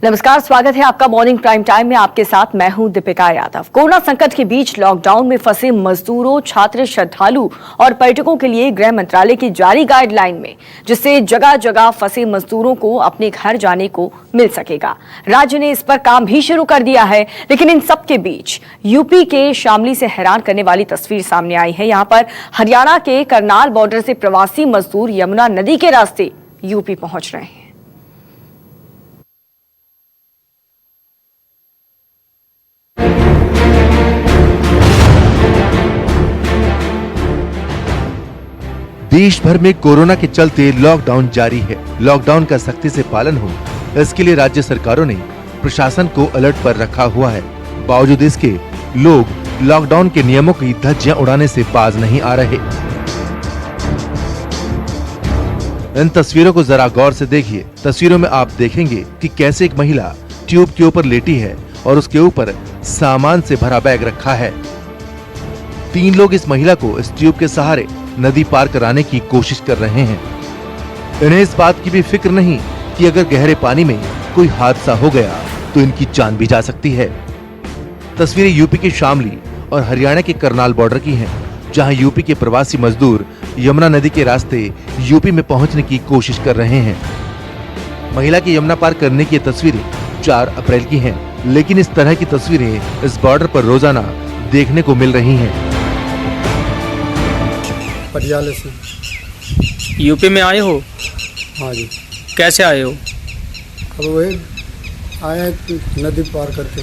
नमस्कार, स्वागत है आपका मॉर्निंग प्राइम टाइम में। आपके साथ मैं हूं दीपिका यादव। कोरोना संकट के बीच लॉकडाउन में फंसे मजदूरों, छात्र, श्रद्धालु और पर्यटकों के लिए गृह मंत्रालय की जारी गाइडलाइन में, जिससे जगह जगह फंसे मजदूरों को अपने घर जाने को मिल सकेगा। राज्य ने इस पर काम भी शुरू कर दिया है, लेकिन इन सब के बीच यूपी के शामली से हैरान करने वाली तस्वीर सामने आई है। यहाँ पर हरियाणा के करनाल बॉर्डर से प्रवासी मजदूर यमुना नदी के रास्ते यूपी पहुंच रहे हैं। देश भर में कोरोना के चलते लॉकडाउन जारी है। लॉकडाउन का सख्ती से पालन हो, इसके लिए राज्य सरकारों ने प्रशासन को अलर्ट पर रखा हुआ है। बावजूद इसके लोग लॉकडाउन के नियमों की धज्जियां उड़ाने से बाज नहीं आ रहे। इन तस्वीरों को जरा गौर से देखिए। तस्वीरों में आप देखेंगे कि कैसे एक महिला ट्यूब के ऊपर लेटी है और उसके ऊपर सामान से भरा बैग रखा है। 3 लोग इस महिला को इस ट्यूब के सहारे नदी पार कराने की कोशिश कर रहे हैं। इन्हें इस बात की भी फिक्र नहीं कि अगर गहरे पानी में कोई हादसा हो गया तो इनकी जान भी जा सकती है। तस्वीरें यूपी के शामली और हरियाणा के करनाल बॉर्डर की हैं, जहां यूपी के प्रवासी मजदूर यमुना नदी के रास्ते यूपी में पहुंचने की कोशिश कर रहे हैं। महिला की यमुना पार करने की तस्वीरें 4 अप्रैल की हैं, लेकिन इस तरह की तस्वीरें इस बॉर्डर पर रोजाना देखने को मिल रही हैं। पटियाला से यूपी में आए हो? हाँ जी। कैसे आए हो? अब वही आए नदी पार करके।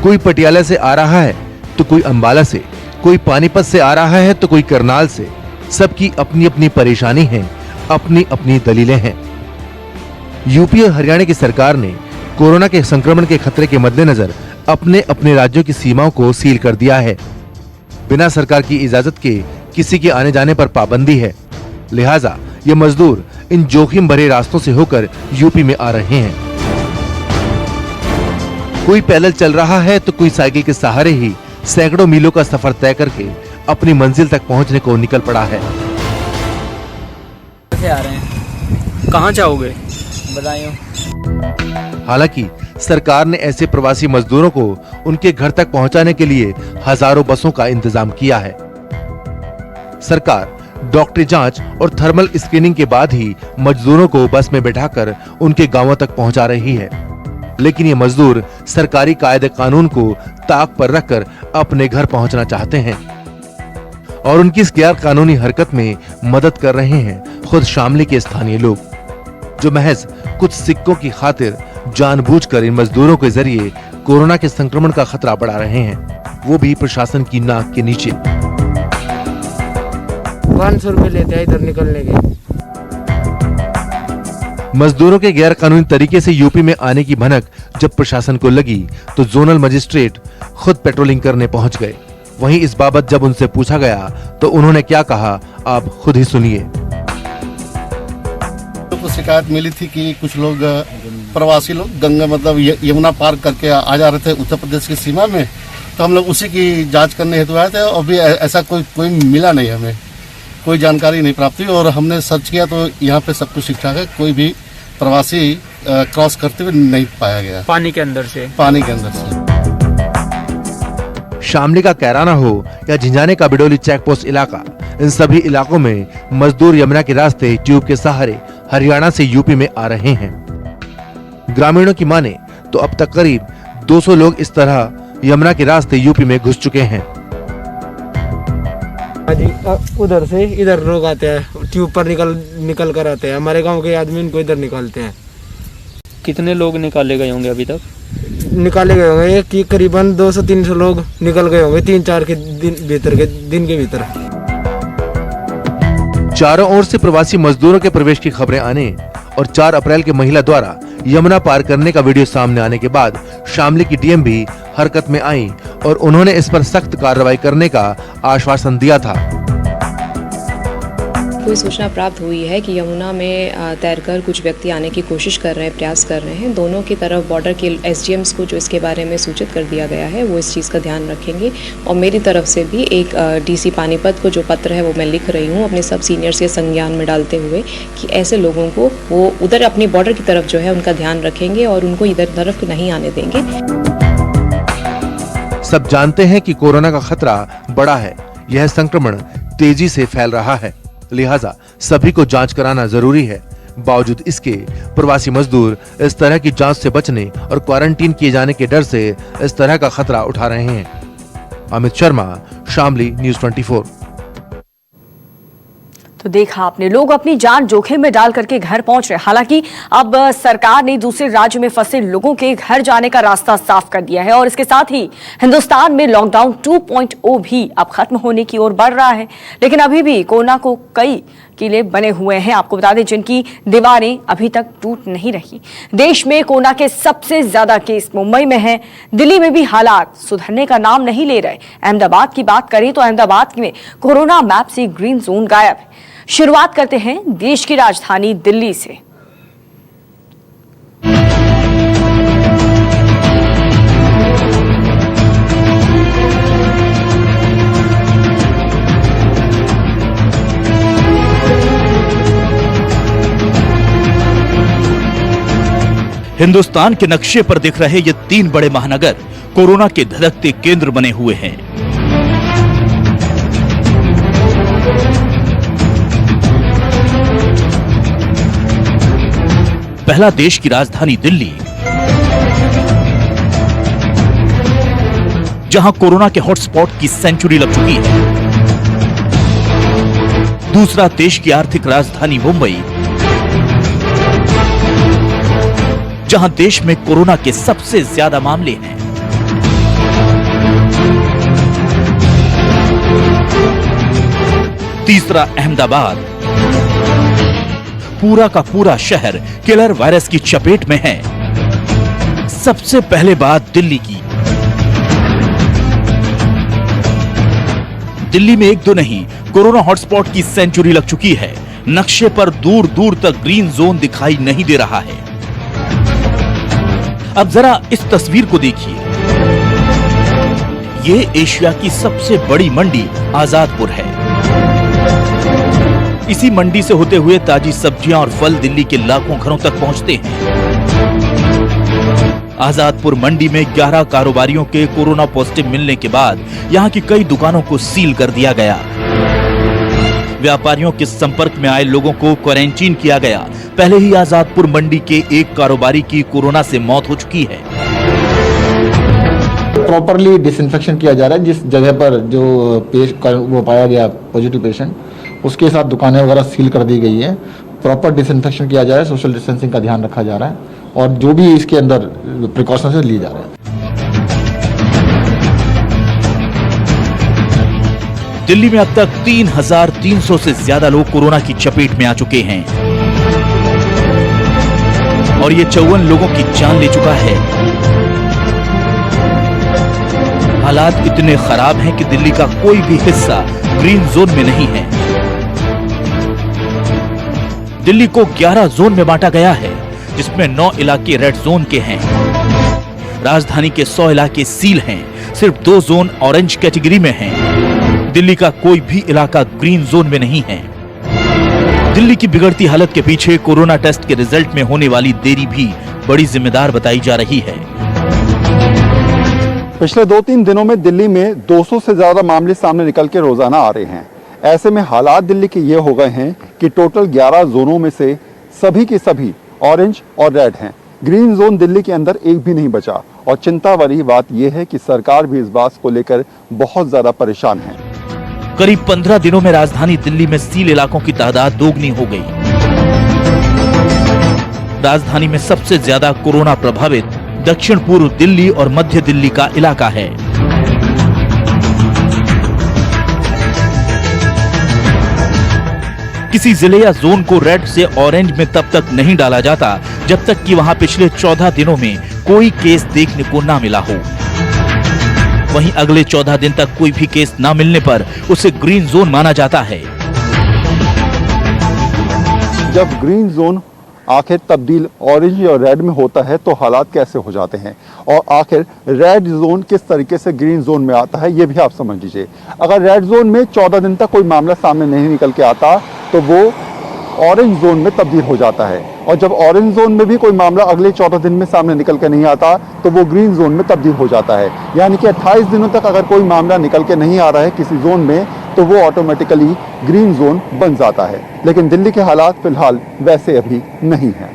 कोई पटियाला से आ रहा है तो कोई अंबाला से, कोई पानीपत से आ रहा है तो कोई करनाल से। सबकी अपनी अपनी परेशानी है, अपनी अपनी दलीलें हैं। यूपी और हरियाणा की सरकार ने कोरोना के संक्रमण के खतरे के मद्देनजर अपने अपने राज्यों की सीमाओं को सील कर दिया है। बिना सरकार की इजाजत के किसी के आने जाने पर पाबंदी है। लिहाजा ये मजदूर इन जोखिम भरे रास्तों से होकर यूपी में आ रहे हैं। कोई पैदल चल रहा है तो कोई साइकिल के सहारे ही सैकड़ों मीलों का सफर तय करके अपनी मंजिल तक पहुंचने को निकल पड़ा है। कैसे आ रहे हैं? कहाँ जाओगे? बताइए। हालांकि सरकार ने ऐसे प्रवासी मजदूरों को उनके घर तक पहुंचाने के लिए हजारों बसों का इंतजाम किया है। सरकार डॉक्टरी जांच और थर्मल स्क्रीनिंग के बाद ही मजदूरों को बस में बिठाकर उनके गांवों तक पहुंचा रही है। लेकिन ये मजदूर सरकारी कायदे कानून को ताक पर रखकर अपने घर पहुंचना चाहते हैं और उनकी इस गैर कानूनी हरकत में मदद कर रहे हैं खुद शामली के स्थानीय लोग, जो महज कुछ सिक्कों की खातिर जानबूझकर इन मजदूरों के जरिए कोरोना के संक्रमण का खतरा बढ़ा रहे हैं, वो भी प्रशासन की नाक के नीचे। 500 रुपए लेते हैं इधर निकलने के। मजदूरों के गैर कानूनी तरीके से यूपी में आने की भनक जब प्रशासन को लगी तो जोनल मजिस्ट्रेट खुद पेट्रोलिंग करने पहुंच गए। वहीं इस बाबत जब उनसे पूछा गया तो उन्होंने क्या कहा, आप खुद ही सुनिए। तो शिकायत मिली थी कि कुछ लोग प्रवासी लोग गंगा मतलब यमुना पार करके आ जा रहे थे उत्तर प्रदेश की सीमा में, तो हम लोग उसी की जांच करने हेतु आए थे। और भी ऐसा कोई मिला नहीं, हमें कोई जानकारी नहीं प्राप्त हुई और हमने सर्च किया तो यहाँ पे सब कुछ ठीक ठाक है। कोई भी प्रवासी क्रॉस करते हुए नहीं पाया गया पानी के अंदर से। शामली का कैराना हो या झिंझाने का बिडोली चेकपोस्ट इलाका, इन सभी इलाकों में मजदूर यमुना के रास्ते ट्यूब के सहारे हरियाणा से यूपी में आ रहे हैं। ग्रामीणों की माने तो अब तक करीब 200 लोग इस तरह यमुना के रास्ते यूपी में घुस चुके हैं। उधर से इधर लोग आते हैं, ट्यूब पर निकल कर आते हैं। हमारे गांव के आदमी इनको इधर निकालते हैं। कितने लोग निकाले गए होंगे अभी तक? निकाले गए होंगे कि करीबन 200-300 लोग निकल गए होंगे 3-4 के दिन के भीतर। चारों ओर से प्रवासी मजदूरों के प्रवेश की खबरें आने और 4 अप्रैल के महिला द्वारा यमुना पार करने का वीडियो सामने आने के बाद शामली की डीएम भी हरकत में आई और उन्होंने इस पर सख्त कार्रवाई करने का आश्वासन दिया था। कोई सूचना प्राप्त हुई है कि यमुना में तैरकर कुछ व्यक्ति आने की कोशिश कर रहे हैं, प्रयास कर रहे हैं। दोनों की तरफ बॉर्डर के एसडीएम्स को जो इसके बारे में सूचित कर दिया गया है, वो इस चीज़ का ध्यान रखेंगे। और मेरी तरफ से भी एक डीसी पानीपत को जो पत्र है वो मैं लिख रही हूँ अपने सब सीनियर्स के संज्ञान में डालते हुए कि ऐसे लोगों को वो उधर अपनी बॉर्डर की तरफ जो है उनका ध्यान रखेंगे और उनको इधर तरफ नहीं आने देंगे। सब जानते हैं कि कोरोना का खतरा बड़ा है, यह संक्रमण तेजी से फैल रहा है, लिहाजा सभी को जांच कराना जरूरी है। बावजूद इसके प्रवासी मजदूर इस तरह की जांच से बचने और क्वारंटीन किए जाने के डर से इस तरह का खतरा उठा रहे हैं। अमित शर्मा, शामली, न्यूज़ 24। तो देखा आपने, लोग अपनी जान जोखिम में डाल करके घर पहुंच रहे। हालांकि अब सरकार ने दूसरे राज्य में फंसे लोगों के घर जाने का रास्ता साफ कर दिया है और इसके साथ ही हिंदुस्तान में लॉकडाउन 2.0 भी अब खत्म होने की ओर बढ़ रहा है। लेकिन अभी भी कोरोना को कई किले बने हुए हैं, आपको बता दें, जिनकी दीवारें अभी तक टूट नहीं रही। देश में कोरोना के सबसे ज्यादा केस मुंबई में हैं। दिल्ली में भी हालात सुधरने का नाम नहीं ले रहे। अहमदाबाद की बात करें तो अहमदाबाद में कोरोना मैप से ग्रीन जोन गायब है। शुरुआत करते हैं देश की राजधानी दिल्ली से। हिंदुस्तान के नक्शे पर दिख रहे ये 3 बड़े महानगर कोरोना के धधकते केंद्र बने हुए हैं। पहला देश की राजधानी दिल्ली, जहां कोरोना के हॉटस्पॉट की सेंचुरी लग चुकी है। दूसरा देश की आर्थिक राजधानी मुंबई, जहां देश में कोरोना के सबसे ज्यादा मामले हैं। तीसरा अहमदाबाद, पूरा का पूरा शहर किलर वायरस की चपेट में है। सबसे पहले बात दिल्ली की। दिल्ली में 1-2 नहीं, कोरोना हॉटस्पॉट की सेंचुरी लग चुकी है। नक्शे पर दूर दूर तक ग्रीन जोन दिखाई नहीं दे रहा है। अब जरा इस तस्वीर को देखिए। ये एशिया की सबसे बड़ी मंडी आजादपुर है। इसी मंडी से होते हुए ताजी सब्जियां और फल दिल्ली के लाखों घरों तक पहुंचते हैं। आजादपुर मंडी में 11 कारोबारियों के कोरोना पॉजिटिव मिलने के बाद यहां की कई दुकानों को सील कर दिया गया। व्यापारियों के संपर्क में आए लोगों को क्वारंटीन किया गया। पहले ही आजादपुर मंडी के एक कारोबारी की कोरोना से मौत हो चुकी है। प्रॉपरली डिसइंफेक्शन किया जा रहा है। जिस जगह पर जो वो पाया गया पॉजिटिव पेशेंट, उसके साथ दुकानें वगैरह सील कर दी गई है। प्रॉपर डिसइंफेक्शन किया जा रहा है, सोशल डिस्टेंसिंग का ध्यान रखा जा रहा है और जो भी इसके अंदर प्रिकॉशंस लिए जा रहे हैं। दिल्ली में अब तक 3,300 से ज्यादा लोग कोरोना की चपेट में आ चुके हैं और ये 54 लोगों की जान ले चुका है। हालात इतने खराब हैं कि दिल्ली का कोई भी हिस्सा ग्रीन जोन में नहीं है। दिल्ली को 11 जोन में बांटा गया है, जिसमें 9 इलाके रेड जोन के हैं। राजधानी के 100 इलाके सील हैं, सिर्फ 2 जोन ऑरेंज कैटेगरी में हैं। दिल्ली का कोई भी इलाका ग्रीन जोन में नहीं है। दिल्ली की बिगड़ती हालत के पीछे कोरोना टेस्ट के रिजल्ट में होने वाली देरी भी बड़ी जिम्मेदार बताई जा रही है। पिछले 2-3 दिनों में दिल्ली में 200 से ज्यादा मामले सामने निकल के रोजाना आ रहे हैं। ऐसे में हालात दिल्ली के ये हो गए हैं कि टोटल 11 जोनों में से सभी के सभी ऑरेंज और रेड हैं। ग्रीन जोन दिल्ली के अंदर एक भी नहीं बचा और चिंता वाली बात यह है कि सरकार भी इस बात को लेकर बहुत ज्यादा परेशान है। करीब 15 दिनों में राजधानी दिल्ली में सील इलाकों की तादाद दोगुनी हो गई। राजधानी में सबसे ज्यादा कोरोना प्रभावित दक्षिण पूर्व दिल्ली और मध्य दिल्ली का इलाका है। किसी जिले या जोन को रेड से ऑरेंज में तब तक नहीं डाला जाता जब तक कि वहां पिछले 14 दिनों में कोई केस देखने को ना मिला हो। वहीं अगले 14 दिन तक कोई भी केस ना मिलने पर उसे ग्रीन जोन माना जाता है। जब ग्रीन जोन आखिर तब्दील ऑरेंज और रेड में होता है तो हालात कैसे हो जाते हैं, और आखिर रेड जोन किस तरीके से ग्रीन जोन में आता है ये भी आप समझ लीजिए। अगर रेड जोन में 14 दिन तक कोई मामला सामने नहीं निकल के आता तो वो ऑरेंज जोन में तब्दील हो जाता है, और जब ऑरेंज जोन में भी कोई मामला अगले 14 दिन में सामने निकल के नहीं आता तो वो ग्रीन जोन में तब्दील हो जाता है। यानी कि 28 दिनों तक अगर कोई मामला निकल के नहीं आ रहा है किसी जोन में तो वो ऑटोमेटिकली ग्रीन जोन बन जाता है। लेकिन दिल्ली के हालात फिलहाल वैसे अभी नहीं हैं।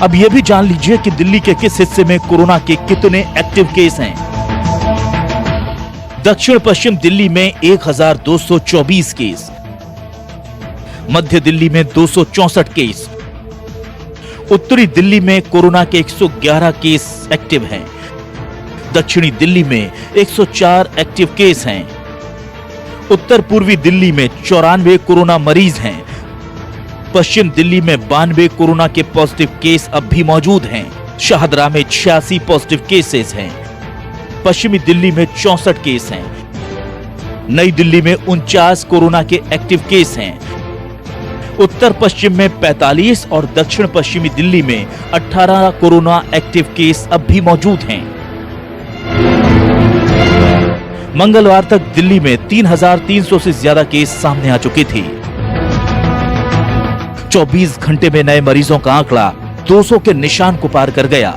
अब यह भी जान लीजिए कि दिल्ली के किस हिस्से में कोरोना के कितने एक्टिव केस हैं। दक्षिण पश्चिम दिल्ली में 1224 केस, मध्य दिल्ली में 264 केस, उत्तरी दिल्ली में कोरोना के 111 केस एक्टिव हैं, दक्षिणी दिल्ली में 104 एक्टिव केस हैं, उत्तर पूर्वी दिल्ली में 94 कोरोना मरीज हैं, पश्चिम दिल्ली में 92 कोरोना के पॉजिटिव केस अब भी मौजूद हैं, शाहदरा में 86 पॉजिटिव केसेस हैं, पश्चिमी दिल्ली में 64 केस हैं, नई दिल्ली में 49 कोरोना के एक्टिव केस हैं, उत्तर पश्चिम में 45 और दक्षिण पश्चिमी दिल्ली में 18 कोरोना एक्टिव केस अब भी मौजूद हैं। मंगलवार तक दिल्ली में 3,300 से ज्यादा केस सामने आ चुके थे। 24 घंटे में नए मरीजों का आंकड़ा 200 के निशान को पार कर गया।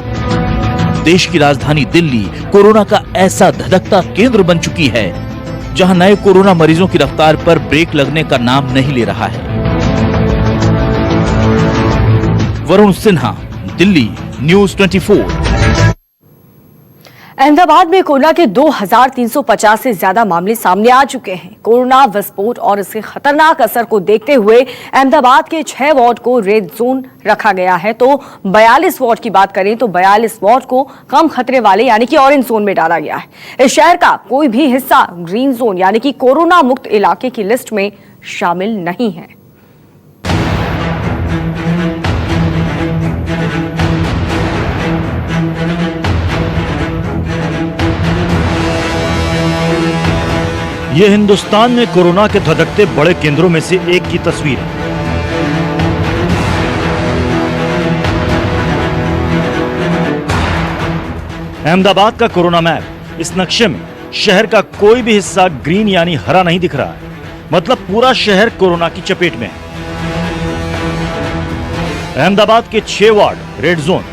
देश की राजधानी दिल्ली कोरोना का ऐसा धधकता केंद्र बन चुकी है जहां नए कोरोना मरीजों की रफ्तार पर ब्रेक लगने का नाम नहीं ले रहा है। वरुण सिन्हा, दिल्ली, न्यूज़ 24। अहमदाबाद में कोरोना के 2,350 से ज्यादा मामले सामने आ चुके हैं। कोरोना विस्फोट और इसके खतरनाक असर को देखते हुए अहमदाबाद के 6 वार्ड को रेड जोन रखा गया है। तो 42 वार्ड की बात करें तो 42 वार्ड को कम खतरे वाले यानी कि ऑरेंज जोन में डाला गया है। इस शहर का कोई भी हिस्सा ग्रीन जोन यानी कि कोरोना मुक्त इलाके की लिस्ट में शामिल नहीं है। ये हिंदुस्तान में कोरोना के धधकते बड़े केंद्रों में से एक की तस्वीर है। अहमदाबाद का कोरोना मैप। इस नक्शे में शहर का कोई भी हिस्सा ग्रीन यानी हरा नहीं दिख रहा है, मतलब पूरा शहर कोरोना की चपेट में है। अहमदाबाद के 6 ward red zone,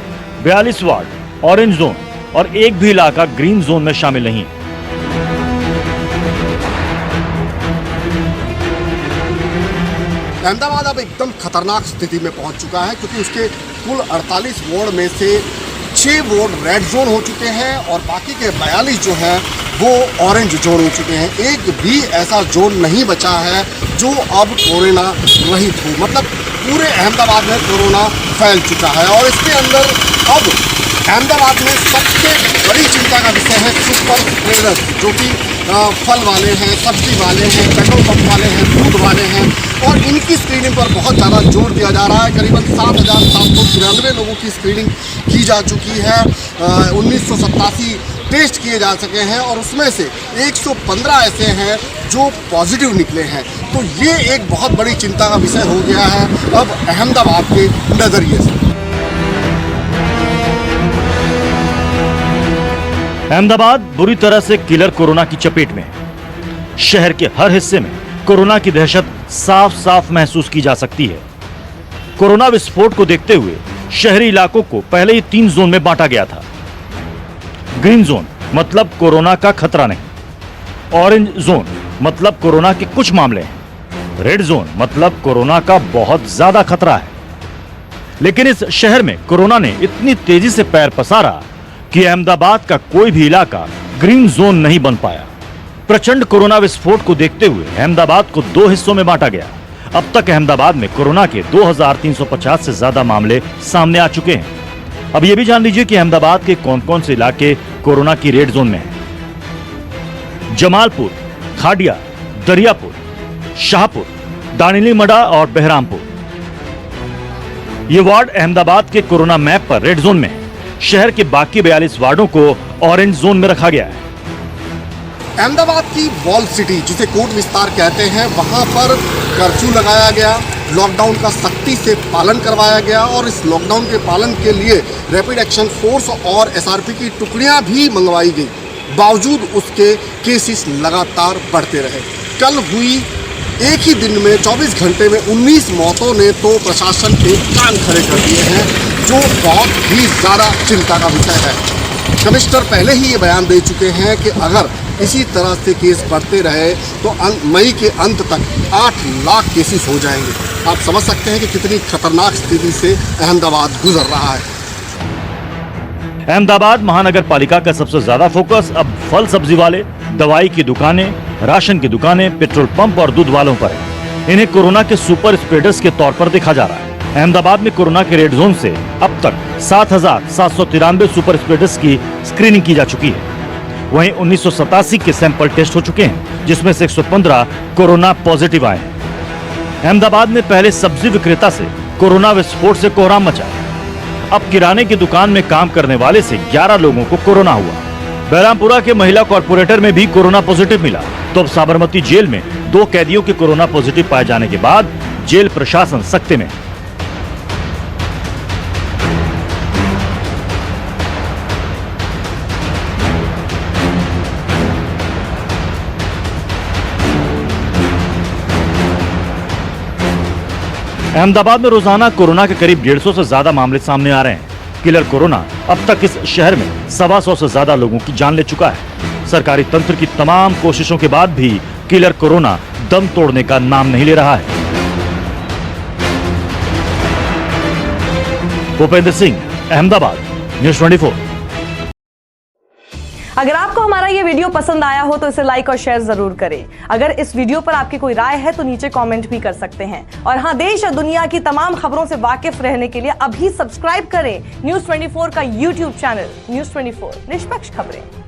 42 ward orange zone और एक भी इलाका ग्रीन जोन में शामिल नहीं है। अहमदाबाद अब एकदम खतरनाक स्थिति में पहुंच चुका है क्योंकि उसके कुल 48 वार्ड में से 6 वार्ड रेड जोन हो चुके हैं और बाकी के 42 जो है वो ऑरेंज जोन हो चुके हैं। एक भी ऐसा जोन नहीं बचा है जो अब कोरोना रहित हो, मतलब पूरे अहमदाबाद में कोरोना फैल चुका है। और इसके अंदर अब अहमदाबाद में सबसे बड़ी चिंता का विषय है सुपर स्प्रेडर्स, जो कि फल वाले हैं, सब्जी वाले हैं, पेट्रोल पंप वाले हैं, दूध वाले हैं, और इनकी स्क्रीनिंग पर बहुत ज़्यादा जोर दिया जा रहा है। करीबन 7,793 लोगों की स्क्रीनिंग की जा चुकी है। 1987 टेस्ट किए जा सके हैं और उसमें से 115 ऐसे हैं जो पॉजिटिव निकले हैं। तो ये एक बहुत बड़ी चिंता का विषय हो गया है अब अहमदाबाद के नज़रिए से। अहमदाबाद बुरी तरह से किलर कोरोना की चपेट में है। शहर के हर हिस्से में कोरोना की दहशत साफ साफ महसूस की जा सकती है। कोरोना विस्फोट को देखते हुए शहरी इलाकों को पहले ही 3 जोन में बांटा गया था। ग्रीन जोन मतलब कोरोना का खतरा नहीं, ऑरेंज जोन मतलब कोरोना के कुछ मामले हैं, रेड जोन मतलब कोरोना का बहुत ज्यादा खतरा है। लेकिन इस शहर में कोरोना ने इतनी तेजी से पैर पसारा कि अहमदाबाद का कोई भी इलाका ग्रीन जोन नहीं बन पाया। प्रचंड कोरोना विस्फोट को देखते हुए अहमदाबाद को 2 हिस्सों में बांटा गया। अब तक अहमदाबाद में कोरोना के 2,350 से ज्यादा मामले सामने आ चुके हैं। अब यह भी जान लीजिए कि अहमदाबाद के कौन कौन से इलाके कोरोना की रेड जोन में हैं। जमालपुर, खाडिया, दरियापुर, शाहपुर, दानिलीमड़ा और बहरामपुर। ये वार्ड अहमदाबाद के कोरोना मैप पर रेड जोन में है। शहर के बाकी 42 वार्डों को ऑरेंज जोन में रखा गया है। अहमदाबाद की वॉल सिटी जिसे कोट विस्तार कहते हैं, वहां पर कर्फ्यू लगाया गया, लॉकडाउन का सख्ती से पालन करवाया गया और इस लॉकडाउन के पालन के लिए रैपिड एक्शन फोर्स और एसआरपी की टुकड़ियां भी मंगवाई गई। बावजूद उसके केसेस लगातार बढ़ते रहे। कल हुई एक ही दिन में 24 घंटे में 19 मौतों ने तो प्रशासन के कान खड़े कर दिए हैं, जो बहुत ही ज़्यादा चिंता का विषय है। कमिश्नर पहले ही ये बयान दे चुके हैं कि अगर इसी तरह से केस बढ़ते रहे तो मई के अंत तक 8 लाख केसेस हो जाएंगे। आप समझ सकते हैं कि कितनी खतरनाक स्थिति से अहमदाबाद गुजर रहा है। अहमदाबाद महानगर पालिका का सबसे ज्यादा फोकस अब फल सब्जी वाले, दवाई की दुकानें, राशन की दुकानें, पेट्रोल पंप और दूध वालों पर है। इन्हें कोरोना के सुपर स्प्रेडर्स के तौर पर देखा जा रहा है। अहमदाबाद में कोरोना के रेड जोन से अब तक 7,793 सुपर स्प्रेडर्स की स्क्रीनिंग की जा चुकी है। वहीं 1987 के सैंपल टेस्ट हो चुके हैं, जिसमें से 115 कोरोना पॉजिटिव आए हैं। अहमदाबाद में पहले सब्जी विक्रेता से कोरोना विस्फोट से कोहराम मचा। अब किराने की दुकान में काम करने वाले से 11 लोगों को कोरोना हुआ। बहरामपुरा के महिला कॉर्पोरेटर में भी कोरोना पॉजिटिव मिला। तो अब साबरमती जेल में 2 कैदियों के कोरोना पॉजिटिव पाए जाने के बाद जेल प्रशासन सख्ते में। अहमदाबाद में रोजाना कोरोना के करीब 150 से ज्यादा मामले सामने आ रहे हैं। किलर कोरोना अब तक इस शहर में 125 से ज्यादा लोगों की जान ले चुका है। सरकारी तंत्र की तमाम कोशिशों के बाद भी किलर कोरोना दम तोड़ने का नाम नहीं ले रहा है। भूपेंद्र सिंह, अहमदाबाद, न्यूज़ 24। अगर आपको हमारा ये वीडियो पसंद आया हो तो इसे लाइक और शेयर जरूर करें। अगर इस वीडियो पर आपकी कोई राय है तो नीचे कमेंट भी कर सकते हैं। और हाँ, देश और दुनिया की तमाम खबरों से वाकिफ रहने के लिए अभी सब्सक्राइब करें न्यूज़ 24 का YouTube चैनल। न्यूज़ 24, निष्पक्ष खबरें।